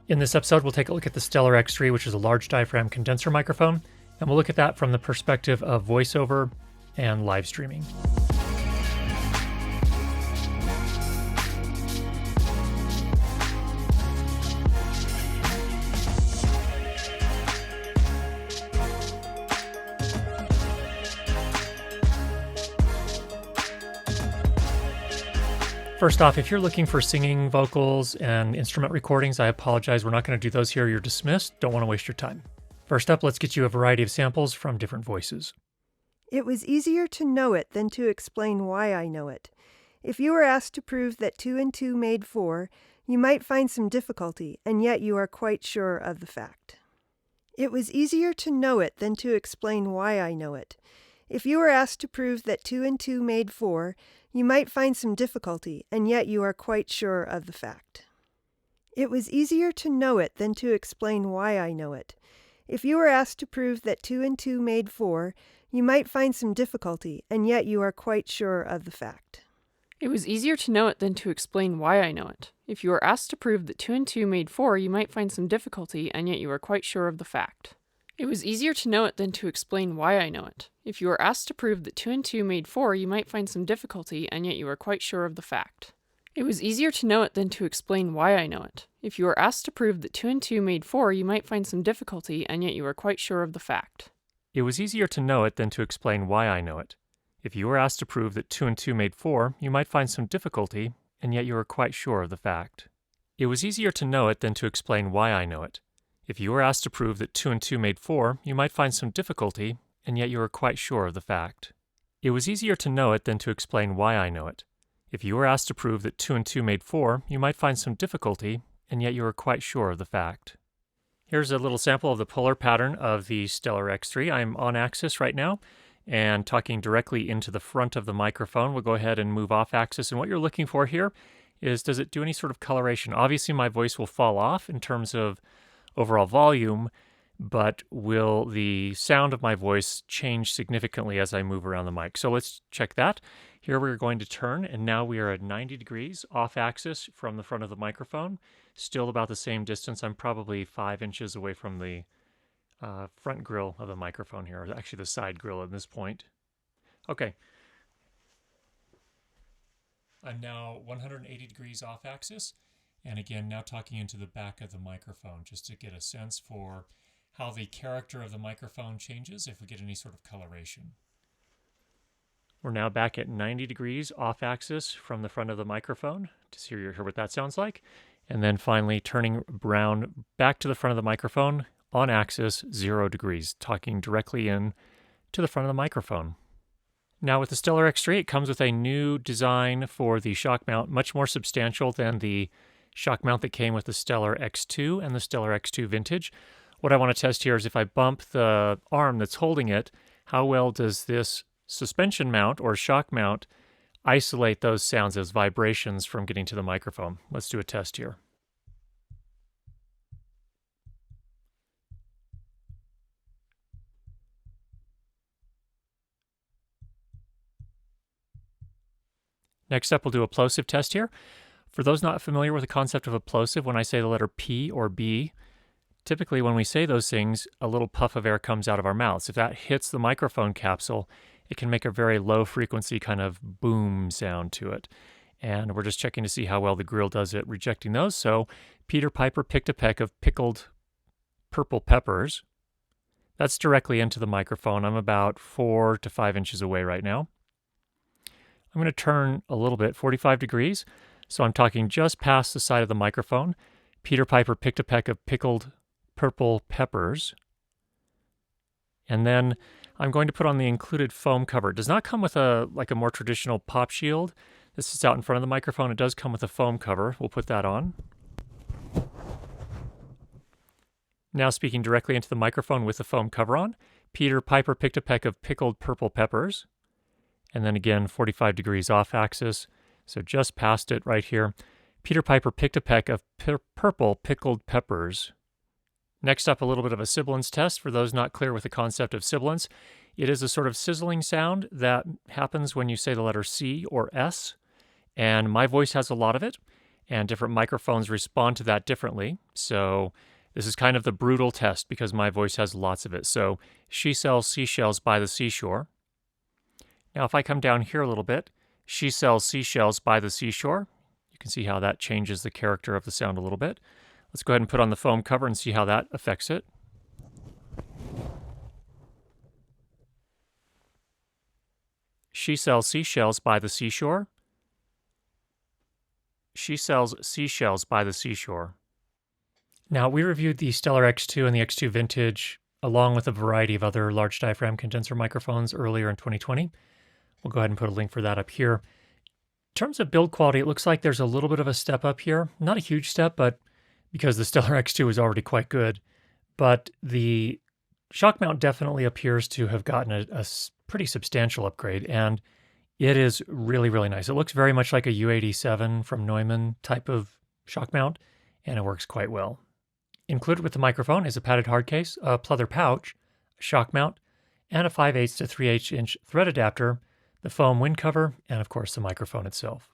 In this episode, we'll take a look at the Stellar X3, which is a large diaphragm condenser microphone, and we'll look at that from the perspective of voiceover and live streaming. First off, if you're looking for singing vocals and instrument recordings, I apologize. We're not going to do those here. You're dismissed. Don't want to waste your time. First up, let's get you a variety of samples from different voices. It was easier to know it than to explain why I know it. If you were asked to prove that 2 and 2 made 4, you might find some difficulty, and yet you are quite sure of the fact. It was easier to know it than to explain why I know it. If you were asked to prove that 2 and 2 made 4, you might find some difficulty, and yet you are quite sure of the fact. It was easier to know it than to explain why I know it. If you were asked to prove that 2 and 2 made 4, you might find some difficulty, and yet you are quite sure of the fact. It was easier to know it than to explain why I know it. If you were asked to prove that 2 and 2 made 4, you might find some difficulty, and yet you are quite sure of the fact. It was easier to know it than to explain why I know it. If you were asked to prove that 2 and 2 made 4, you might find some difficulty, and yet you are quite sure of the fact. It was easier to know it than to explain why I know it. If you were asked to prove that 2 and 2 made 4, you might find some difficulty, and yet you are quite sure of the fact. It was easier to know it than to explain why I know it. If you were asked to prove that 2 and 2 made 4, you might find some difficulty, and yet you are quite sure of the fact. It was easier to know it than to explain why I know it. If you were asked to prove that 2 and 2 made 4, you might find some difficulty, and yet you are quite sure of the fact. It was easier to know it than to explain why I know it. If you were asked to prove that 2 and 2 made 4, you might find some difficulty, and yet you are quite sure of the fact. Here's a little sample of the polar pattern of the Stellar X3. I'm on axis right now and talking directly into the front of the microphone. We'll go ahead and move off axis, and what you're looking for here is, does it do any sort of coloration? Obviously my voice will fall off in terms of overall volume, but will the sound of my voice change significantly as I move around the mic? So let's check that. Here we're going to turn, and now we are at 90 degrees off axis from the front of the microphone. Still about the same distance. I'm probably 5 inches away from the front grill of the microphone here, or actually the side grill at this point. Okay. I'm now 180 degrees off axis. And again, now talking into the back of the microphone, just to get a sense for how the character of the microphone changes if we get any sort of coloration. We're now back at 90 degrees off axis from the front of the microphone to hear what that sounds like. And then finally turning around back to the front of the microphone on axis, 0 degrees, talking directly in to the front of the microphone. Now with the Stellar X3, it comes with a new design for the Shockmount, much more substantial than the Shockmount that came with the Stellar X2 and the Stellar X2 Vintage. What I want to test here is if I bump the arm that's holding it, how well does this suspension mount or shock mount isolate those sounds, those vibrations from getting to the microphone? Let's do a test here. Next up, we'll do a plosive test here. For those not familiar with the concept of a plosive, when I say the letter P or B, typically when we say those things, a little puff of air comes out of our mouths. If that hits the microphone capsule, it can make a very low frequency kind of boom sound to it. And we're just checking to see how well the grill does at rejecting those. So Peter Piper picked a peck of pickled purple peppers. That's directly into the microphone. I'm about 4 to 5 inches away right now. I'm going to turn a little bit, 45 degrees. So I'm talking just past the side of the microphone. Peter Piper picked a peck of pickled purple peppers. And then I'm going to put on the included foam cover. It does not come with a more traditional pop shield. This is out in front of the microphone. It does come with a foam cover. We'll put that on. Now speaking directly into the microphone with the foam cover on, Peter Piper picked a peck of pickled purple peppers. And then again, 45 degrees off axis. So just past it right here. Peter Piper picked a peck of purple pickled peppers. Next up, a little bit of a sibilance test for those not clear with the concept of sibilance. It is a sort of sizzling sound that happens when you say the letter C or S, and my voice has a lot of it. and different microphones respond to that differently. So this is kind of the brutal test because my voice has lots of it. So she sells seashells by the seashore. Now if I come down here a little bit, she sells seashells by the seashore. You can see how that changes the character of the sound a little bit. Let's go ahead and put on the foam cover and see how that affects it. She sells seashells by the seashore. She sells seashells by the seashore. Now, we reviewed the Stellar X2 and the X2 Vintage, along with a variety of other large diaphragm condenser microphones earlier in 2020. We'll go ahead and put a link for that up here. In terms of build quality, it looks like there's a little bit of a step up here. Not a huge step, but because the Stellar X2 is already quite good. But the Shockmount definitely appears to have gotten a pretty substantial upgrade, and it is really, really nice. It looks very much like a U87 from Neumann type of shock mount, and it works quite well. Included with the microphone is a padded hard case, a pleather pouch, a shock mount, and a 5/8 to 3/8 inch thread adapter, the foam wind cover, and of course the microphone itself.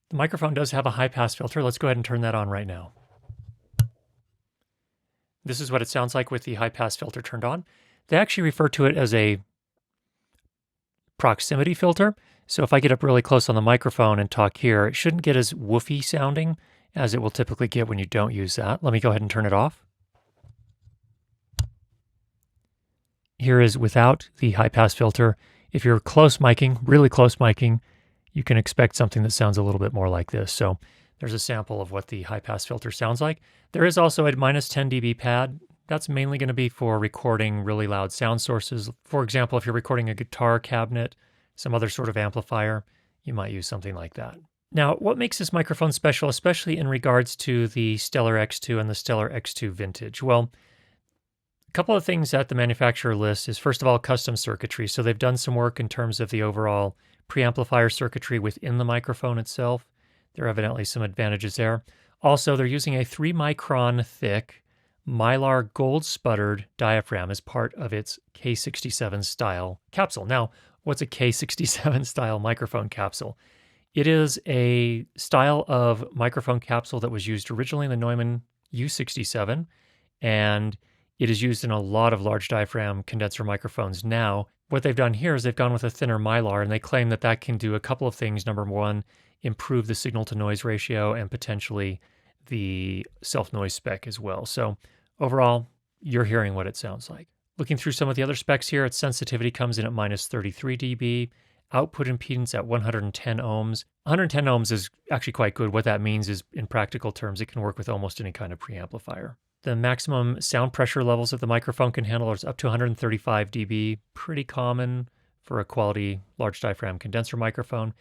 The microphone does have a high pass filter. Let's go ahead and turn that on right now. This is what it sounds like with the high pass filter turned on. They actually refer to it as a proximity filter. So if I get up really close on the microphone and talk here, it shouldn't get as woofy sounding as it will typically get when you don't use that. Let me go ahead and turn it off. Here is without the high pass filter. If you're close miking, really close miking, you can expect something that sounds a little bit more like this. So there's a sample of what the high pass filter sounds like. There is also a minus 10 dB pad. That's mainly going to be for recording really loud sound sources. For example, if you're recording a guitar cabinet, some other sort of amplifier, you might use something like that. Now, what makes this microphone special, especially in regards to the Stellar X2 and the Stellar X2 Vintage? Well, a couple of things that the manufacturer lists is, first of all, custom circuitry. So they've done some work in terms of the overall preamplifier circuitry within the microphone itself. There are evidently some advantages there. Also, they're using a 3-micron thick Mylar gold sputtered diaphragm as part of its K67 style capsule. Now, what's a K67 style microphone capsule? It is a style of microphone capsule that was used originally in the Neumann U67, and it is used in a lot of large diaphragm condenser microphones now. What they've done here is they've gone with a thinner Mylar, and they claim that that can do a couple of things. Number one, improve the signal-to-noise ratio and potentially the self-noise spec as well. So overall, you're hearing what it sounds like. Looking through some of the other specs here, its sensitivity comes in at minus 33 dB, output impedance at 110 ohms. 110 ohms is actually quite good. What that means is, in practical terms, it can work with almost any kind of preamplifier. The maximum sound pressure levels that the microphone can handle is up to 135 dB, pretty common for a quality large diaphragm condenser microphone.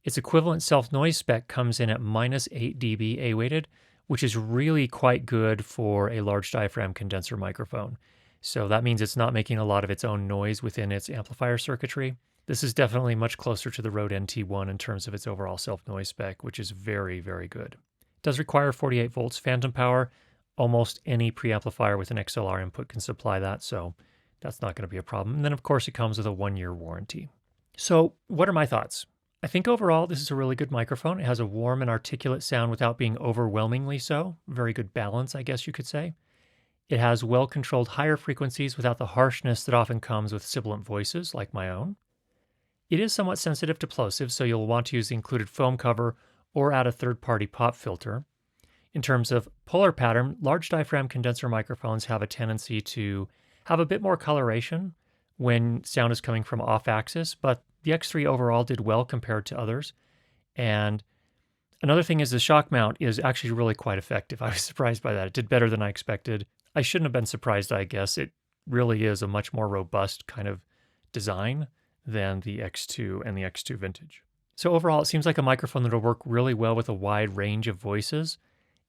Its equivalent self-noise spec comes in at minus 8 dB A-weighted, which is really quite good for a large diaphragm condenser microphone. So that means it's not making a lot of its own noise within its amplifier circuitry. This is definitely much closer to the RODE NT1 in terms of its overall self-noise spec, which is very, very good. It does require 48 volts phantom power. Almost any preamplifier with an XLR input can supply that, so that's not going to be a problem. And then, of course, it comes with a 1-year warranty. So what are my thoughts? I think overall this is a really good microphone. It has a warm and articulate sound without being overwhelmingly so. Very good balance, I guess you could say. It has well-controlled higher frequencies without the harshness that often comes with sibilant voices like my own. It is somewhat sensitive to plosive, so you'll want to use the included foam cover or add a third-party pop filter. In terms of polar pattern, large diaphragm condenser microphones have a tendency to have a bit more coloration when sound is coming from off-axis, but the X3 overall did well compared to others. And another thing is the shock mount is actually really quite effective. I was surprised by that. It did better than I expected. I shouldn't have been surprised, I guess. It really is a much more robust kind of design than the X2 and the X2 Vintage. So overall, it seems like a microphone that will work really well with a wide range of voices.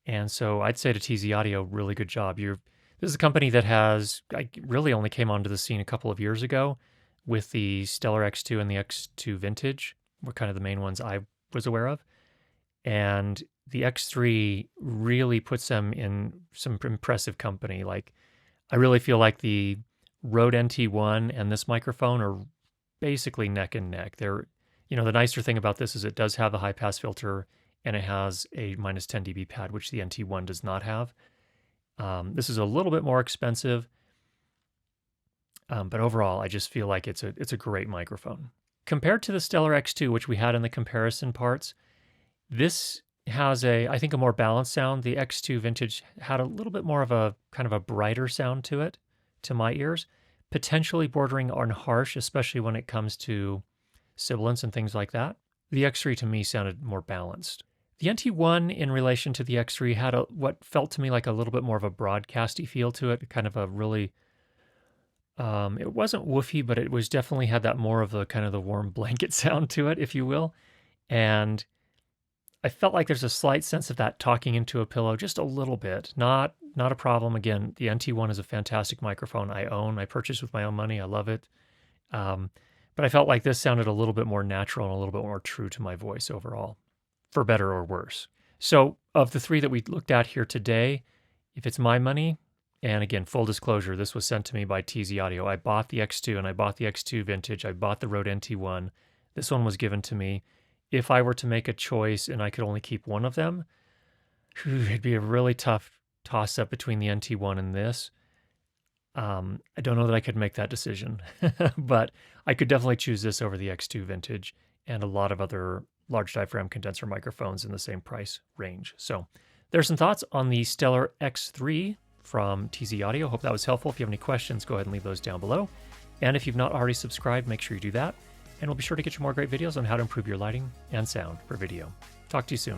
And so I'd say to TZ Audio, really good job. This is a company that really only came onto the scene a couple of years ago with the Stellar X2 and the X2 Vintage, were kind of the main ones I was aware of. And the X3 really puts them in some impressive company. Like, I really feel like the RODE NT1 and this microphone are basically neck and neck. The nicer thing about this is it does have the high pass filter and it has a minus 10 dB pad, which the NT1 does not have. This is a little bit more expensive, but overall, I just feel like it's a great microphone. Compared to the Stellar X2, which we had in the comparison parts, this has I think a more balanced sound. The X2 Vintage had a little bit more of a kind of a brighter sound to it, to my ears, potentially bordering on harsh, especially when it comes to sibilance and things like that. The X3 to me sounded more balanced. The NT1 in relation to the X3 had what felt to me like a little bit more of a broadcasty feel to it, kind of a really, it wasn't woofy, but it was definitely had that more of the kind of the warm blanket sound to it, if you will. And I felt like there's a slight sense of that talking into a pillow, just a little bit. Not a problem. Again, the NT1 is a fantastic microphone I purchased with my own money. I love it. But I felt like this sounded a little bit more natural and a little bit more true to my voice overall, for better or worse. So of the three that we looked at here today, if it's my money, and again, full disclosure, this was sent to me by TZ Audio. I bought the X2 and I bought the X2 Vintage. I bought the RODE NT1. This one was given to me. If I were to make a choice and I could only keep one of them, it'd be a really tough toss-up between the NT1 and this. I don't know that I could make that decision, but I could definitely choose this over the X2 Vintage and a lot of other large diaphragm condenser microphones in the same price range. So there's some thoughts on the Stellar X3 from TZ Audio. Hope that was helpful. If you have any questions, go ahead and leave those down below. And if you've not already subscribed, make sure you do that. And we'll be sure to get you more great videos on how to improve your lighting and sound for video. Talk to you soon.